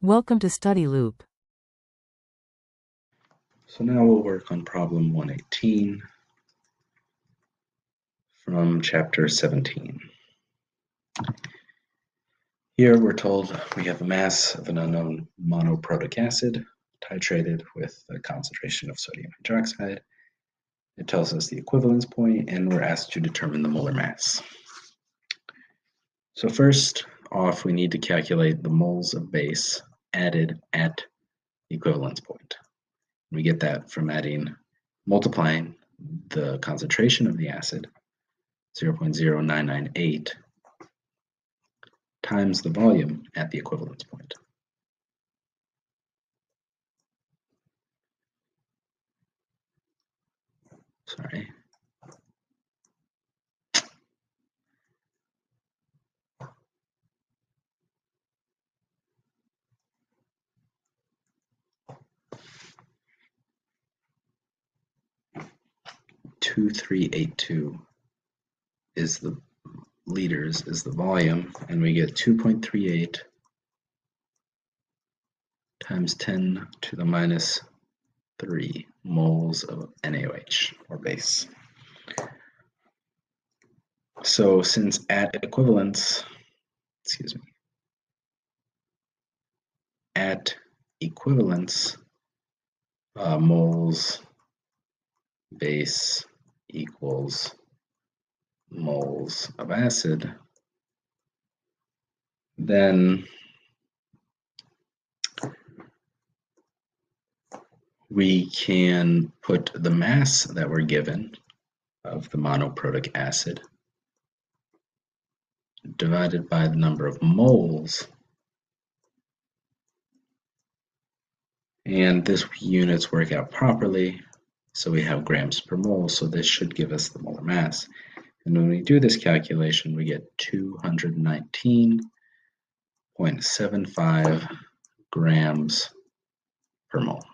Welcome to Study Loop. So now we'll work on problem 118 from chapter 17. Here we're told we have a mass of an unknown monoprotic acid titrated with a concentration of sodium hydroxide. It tells us the equivalence point, and we're asked to determine the molar mass. So first off, we need to calculate the moles of base added at the equivalence point. We get that from multiplying the concentration of the acid, 0.0998, times the volume at the equivalence point. Sorry. $2,382 is the liters, is the volume, and we get 2.38 times 10 to the minus 3 moles of NaOH, or base. So since at equivalence, moles base equals moles of acid, then we can put the mass that we're given of the monoprotic acid divided by the number of moles, and this units work out properly, so we have grams per mole, so this should give us the molar mass. And when we do this calculation, we get 219.75 grams per mole.